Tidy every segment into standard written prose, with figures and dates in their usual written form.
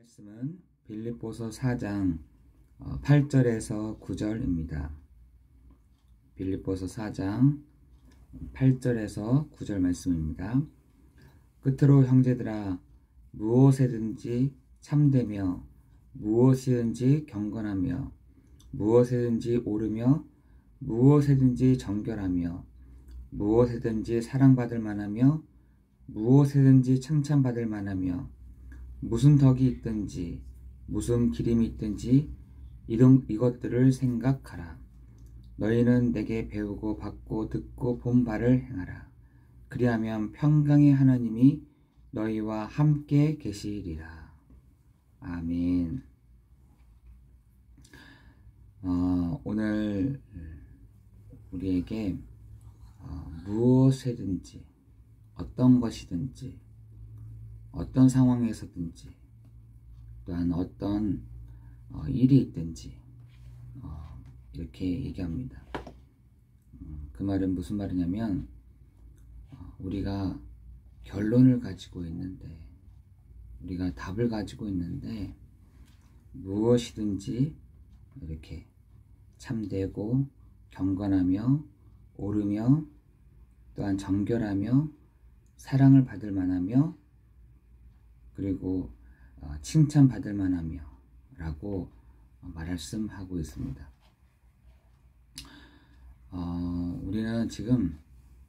말씀은 빌립보서 4장 8절에서 9절입니다. 빌립보서 4장 8절에서 9절 말씀입니다. 끝으로 형제들아, 무엇에든지 참되며 무엇이든지 경건하며 무엇에든지 옳으며 무엇에든지 정결하며 무엇에든지 사랑받을 만하며 무엇에든지 칭찬받을 만하며 무슨 덕이 있든지 무슨 기림이 있든지 이것들을 생각하라. 너희는 내게 배우고 받고 듣고 본 바를 행하라. 그리하면 평강의 하나님이 너희와 함께 계시리라. 아멘. 오늘 우리에게 무엇이든지 어떤 것이든지 어떤 상황에서든지 또한 어떤 일이 있든지 이렇게 얘기합니다. 그 말은 무슨 말이냐면 우리가 결론을 가지고 있는데 우리가 답을 가지고 있는데 무엇이든지 이렇게 참되고 경건하며 옳으며 또한 정결하며 사랑을 받을 만하며 그리고 칭찬받을 만하며 라고 말씀하고 있습니다. 우리는 지금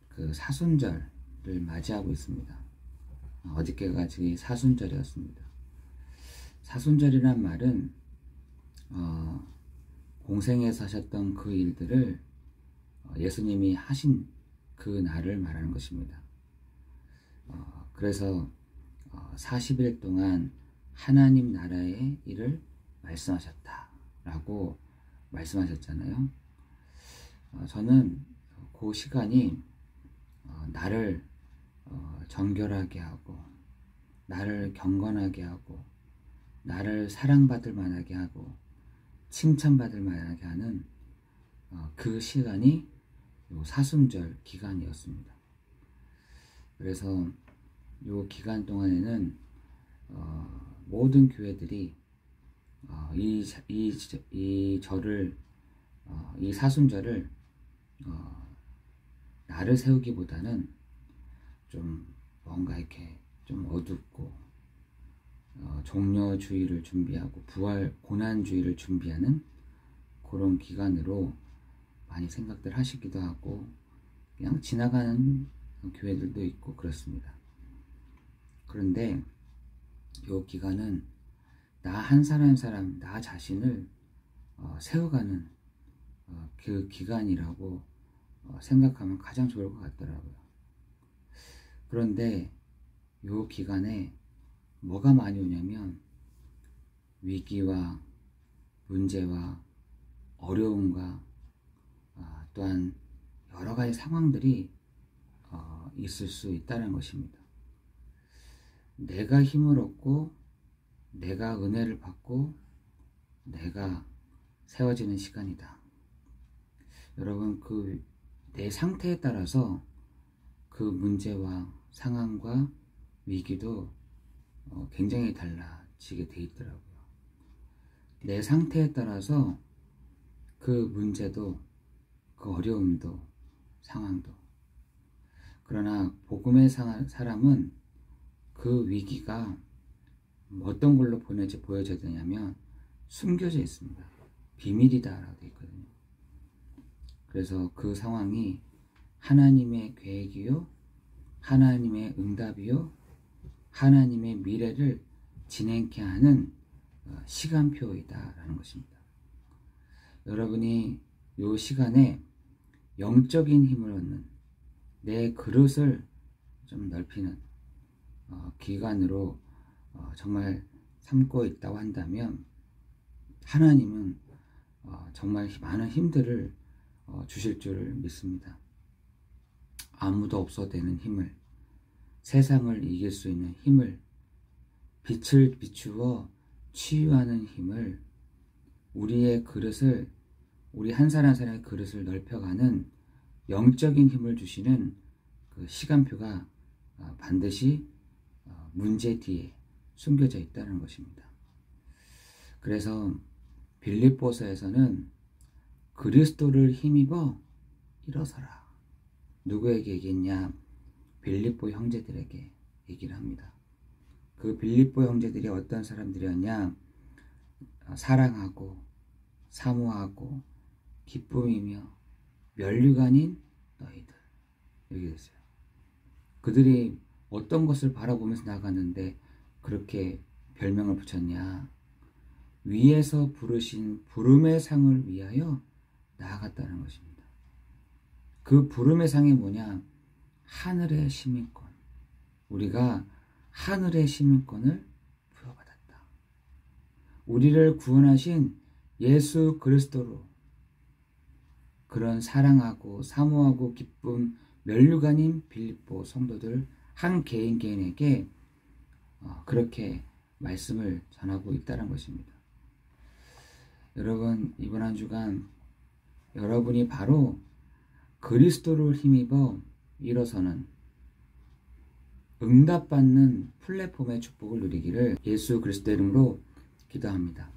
그 사순절을 맞이하고 있습니다. 어저께가 지금 사순절이었습니다. 사순절이란 말은 공생에서 하셨던 그 일들을 예수님이 하신 그 날을 말하는 것입니다. 그래서 40일 동안 하나님 나라의 일을 말씀하셨다라고 말씀하셨잖아요. 저는 그 시간이 나를 정결하게 하고 나를 경건하게 하고 나를 사랑받을 만하게 하고 칭찬받을 만하게 하는 그 시간이 사순절 기간이었습니다. 그래서 이 기간 동안에는 모든 교회들이 이 사순절을 나를 세우기보다는 좀 뭔가 이렇게 좀 어둡고 종려주의를 준비하고 부활 고난주의를 준비하는 그런 기간으로 많이 생각들 하시기도 하고 그냥 지나가는 교회들도 있고 그렇습니다. 그런데 이 기간은 나 한 사람 한 사람 나 자신을 세워가는 그 기간이라고 생각하면 가장 좋을 것 같더라고요. 그런데 이 기간에 뭐가 많이 오냐면 위기와 문제와 어려움과 또한 여러 가지 상황들이 있을 수 있다는 것입니다. 내가 힘을 얻고 내가 은혜를 받고 내가 세워지는 시간이다. 여러분, 그 내 상태에 따라서 그 문제와 상황과 위기도 굉장히 달라지게 돼 있더라고요. 내 상태에 따라서 그 문제도 그 어려움도 상황도. 그러나 복음의 사람은 그 위기가 어떤 걸로 보여져야 되냐면 숨겨져 있습니다. 비밀이다 라고 되어 있거든요. 그래서 그 상황이 하나님의 계획이요 하나님의 응답이요 하나님의 미래를 진행케 하는 시간표이다 라는 것입니다. 여러분이 이 시간에 영적인 힘을 얻는 내 그릇을 좀 넓히는 기간으로 정말 삼고 있다고 한다면 하나님은 정말 많은 힘들을 주실 줄 믿습니다. 아무도 없어도 되는 힘을, 세상을 이길 수 있는 힘을, 빛을 비추어 치유하는 힘을, 우리의 그릇을, 우리 한 사람 한 사람의 그릇을 넓혀가는 영적인 힘을 주시는 그 시간표가 반드시 문제 뒤에 숨겨져 있다는 것입니다. 그래서 빌립보서에서는 그리스도를 힘입어 일어서라. 누구에게 얘기했냐? 빌립보 형제들에게 얘기를 합니다. 그 빌립보 형제들이 어떤 사람들이었냐? 사랑하고 사모하고 기쁨이며 면류관인 너희들. 이렇게 됐어요. 그들이 어떤 것을 바라보면서 나갔는데 그렇게 별명을 붙였냐? 위에서 부르신 부름의 상을 위하여 나아갔다는 것입니다. 그 부름의 상이 뭐냐? 하늘의 시민권. 우리가 하늘의 시민권을 부여받았다. 우리를 구원하신 예수 그리스도로 그런 사랑하고 사모하고 기쁨 면류관인 빌립보 성도들 한 개인 개인에게 그렇게 말씀을 전하고 있다는 것입니다. 여러분, 이번 한 주간 여러분이 바로 그리스도를 힘입어 일어서는 응답받는 플랫폼의 축복을 누리기를 예수 그리스도의 이름으로 기도합니다.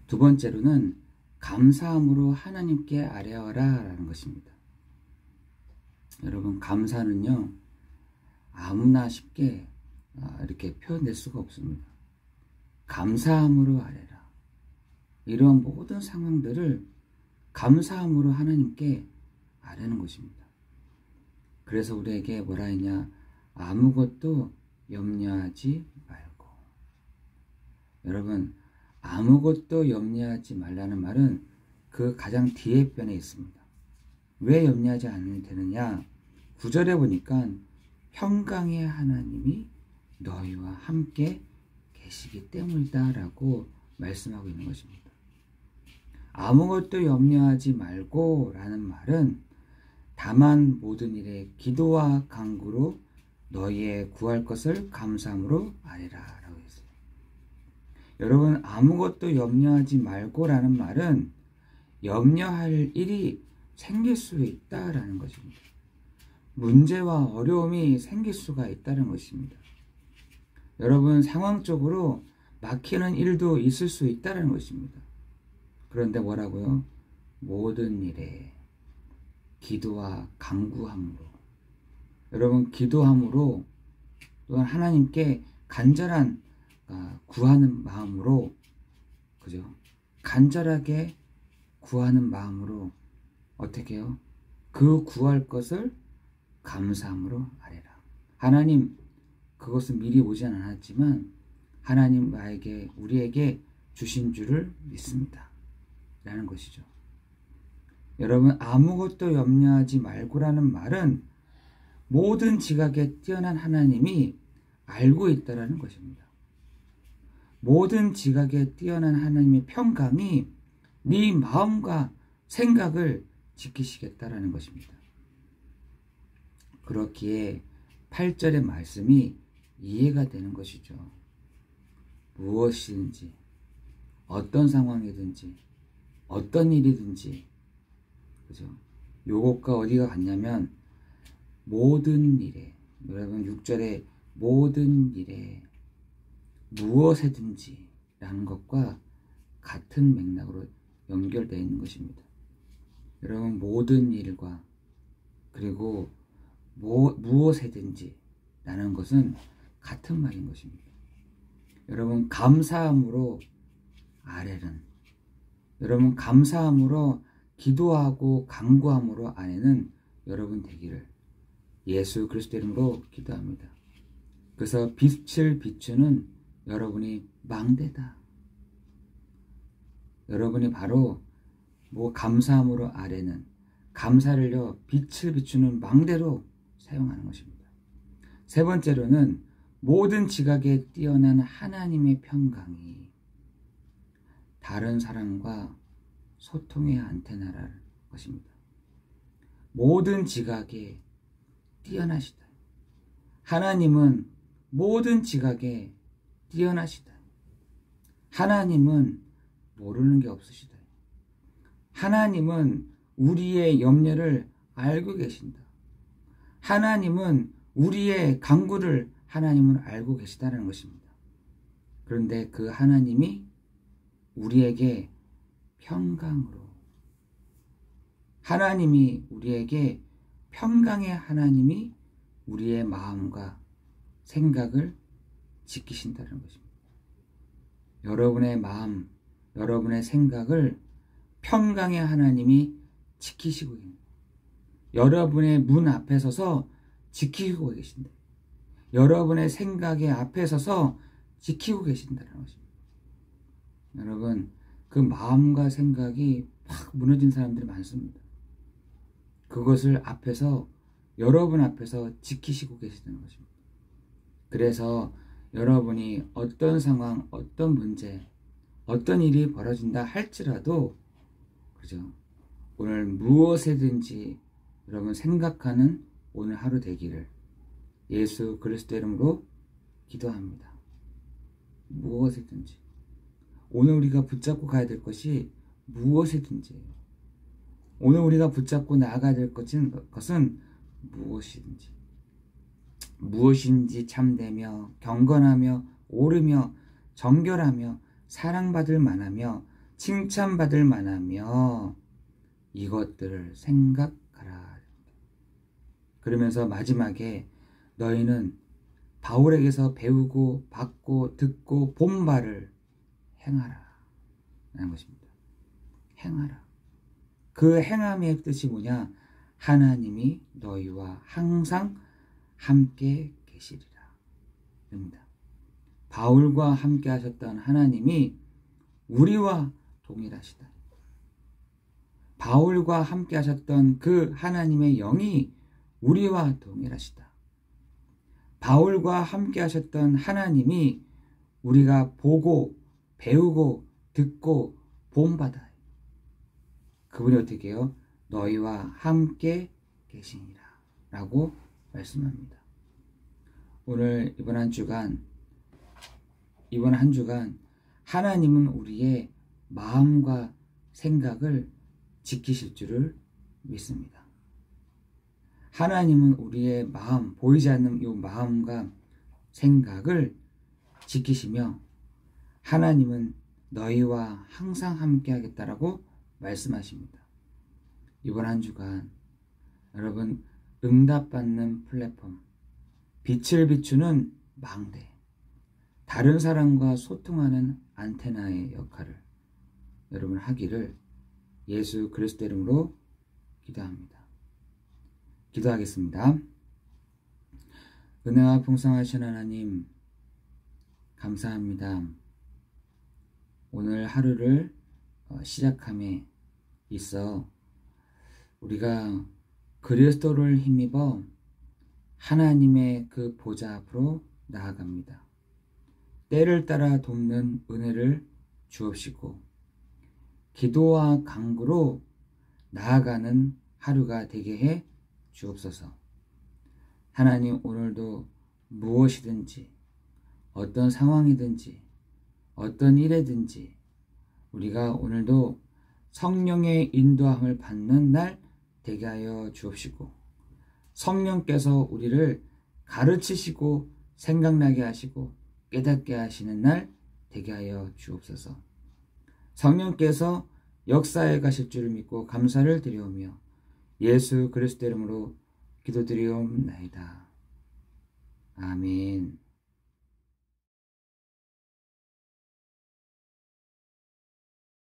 두 번째로는 감사함으로 하나님께 아뢰어라 라는 것입니다. 여러분, 감사는요 아무나 쉽게 이렇게 표현될 수가 없습니다. 감사함으로 아뢰라. 이러한 모든 상황들을 감사함으로 하나님께 아뢰는 것입니다. 그래서 우리에게 뭐라 했냐? 아무것도 염려하지 말고. 여러분, 아무것도 염려하지 말라는 말은 그 가장 뒤에 편에 있습니다. 왜 염려하지 않으면 되느냐? 9절에 보니까 평강의 하나님이 너희와 함께 계시기 때문이다 라고 말씀하고 있는 것입니다. 아무것도 염려하지 말고 라는 말은 다만 모든 일에 기도와 간구로 너희의 구할 것을 감사함으로 아뢰라 라고 했어요. 여러분, 아무것도 염려하지 말고 라는 말은 염려할 일이 생길 수 있다라는 것입니다. 문제와 어려움이 생길 수가 있다는 것입니다. 여러분, 상황적으로 막히는 일도 있을 수 있다는 것입니다. 그런데 뭐라고요? 모든 일에 기도와 간구함으로. 여러분, 기도함으로 또한 하나님께 간절한 구하는 마음으로, 그죠? 간절하게 구하는 마음으로 어떻게 해요? 그 구할 것을 감사함으로 아뢰라. 하나님, 그것은 미리 오지 않았지만 하나님 우리에게 주신 줄을 믿습니다 라는 것이죠. 여러분, 아무것도 염려하지 말고라는 말은 모든 지각에 뛰어난 하나님이 알고 있다라는 것입니다. 모든 지각에 뛰어난 하나님의 평강이 네 마음과 생각을 지키시겠다라는 것입니다. 그렇기에 8절의 말씀이 이해가 되는 것이죠. 무엇이든지 어떤 상황이든지 어떤 일이든지, 그죠? 요것과 어디가 같냐면 모든 일에, 여러분 6절에 모든 일에 무엇에든지 라는 것과 같은 맥락으로 연결되어 있는 것입니다. 여러분, 모든 일과 그리고 무엇에든지 라는 것은 같은 말인 것입니다. 여러분, 감사함으로 아뢰는, 여러분 감사함으로 기도하고 간구함으로 아뢰는 여러분 되기를 예수 그리스도의 이름으로 기도합니다. 그래서 빛을 비추는 여러분이 망대다. 여러분이 바로 감사함으로 아뢰는, 감사를요 빛을 비추는 망대로 사용하는 것입니다. 세 번째로는 모든 지각에 뛰어난 하나님의 평강이 다른 사람과 소통의 안테나라는 것입니다. 모든 지각에 뛰어나시다. 하나님은 모든 지각에 뛰어나시다. 하나님은 모르는 게 없으시다. 하나님은 우리의 염려를 알고 계신다. 하나님은 우리의 간구를 하나님은 알고 계시다는 것입니다. 그런데 그 하나님이 우리에게 평강으로, 하나님이 우리에게 평강의 하나님이 우리의 마음과 생각을 지키신다는 것입니다. 여러분의 마음, 여러분의 생각을 평강의 하나님이 지키시고 있습니다. 여러분의 문 앞에 서서 지키고 계신다. 여러분의 생각의 앞에 서서 지키고 계신다는 것입니다. 여러분, 그 마음과 생각이 확 무너진 사람들이 많습니다. 그것을 여러분 앞에서 지키시고 계시다는 것입니다. 그래서 여러분이 어떤 상황, 어떤 문제, 어떤 일이 벌어진다 할지라도, 그죠? 오늘 무엇이든지 여러분 생각하는 오늘 하루 되기를 예수 그리스도 이름으로 기도합니다. 무엇이든지. 오늘 우리가 붙잡고 가야 될 것이 무엇이든지예요. 오늘 우리가 붙잡고 나아가야 될 것은 무엇이든지. 무엇인지 참되며 경건하며 옳으며 정결하며 사랑받을 만하며 칭찬받을 만하며 이것들을 생각하라. 그러면서 마지막에 너희는 바울에게서 배우고 받고 듣고 본 바를 행하라 라는 것입니다. 행하라. 그 행함의 뜻이 뭐냐? 하나님이 너희와 항상 함께 계시리라 입니다. 바울과 함께 하셨던 하나님이 우리와 동일하시다. 바울과 함께 하셨던 그 하나님의 영이 우리와 동일하시다. 바울과 함께 하셨던 하나님이 우리가 보고 배우고 듣고 본받아. 그분이 어떻게 해요? 너희와 함께 계시니라 라고 말씀합니다. 오늘 이번 한 주간 하나님은 우리의 마음과 생각을 지키실 줄을 믿습니다. 하나님은 우리의 마음, 보이지 않는 이 마음과 생각을 지키시며 하나님은 너희와 항상 함께 하겠다라고 말씀하십니다. 이번 한 주간 여러분 응답받는 플랫폼, 빛을 비추는 망대, 다른 사람과 소통하는 안테나의 역할을 여러분 하기를 예수 그리스도 이름으로 기도합니다. 기도하겠습니다. 은혜와 풍성하신 하나님 감사합니다. 오늘 하루를 시작함에 있어 우리가 그리스도를 힘입어 하나님의 그 보좌 앞으로 나아갑니다. 때를 따라 돕는 은혜를 주옵시고 기도와 간구로 나아가는 하루가 되게 해 주옵소서. 하나님, 오늘도 무엇이든지 어떤 상황이든지 어떤 일이든지 우리가 오늘도 성령의 인도함을 받는 날 되게 하여 주옵시고 성령께서 우리를 가르치시고 생각나게 하시고 깨닫게 하시는 날 되게 하여 주옵소서. 성령께서 역사에 가실 줄을 믿고 감사를 드리오며 예수 그리스도 이름으로 기도드리옵나이다. 아멘.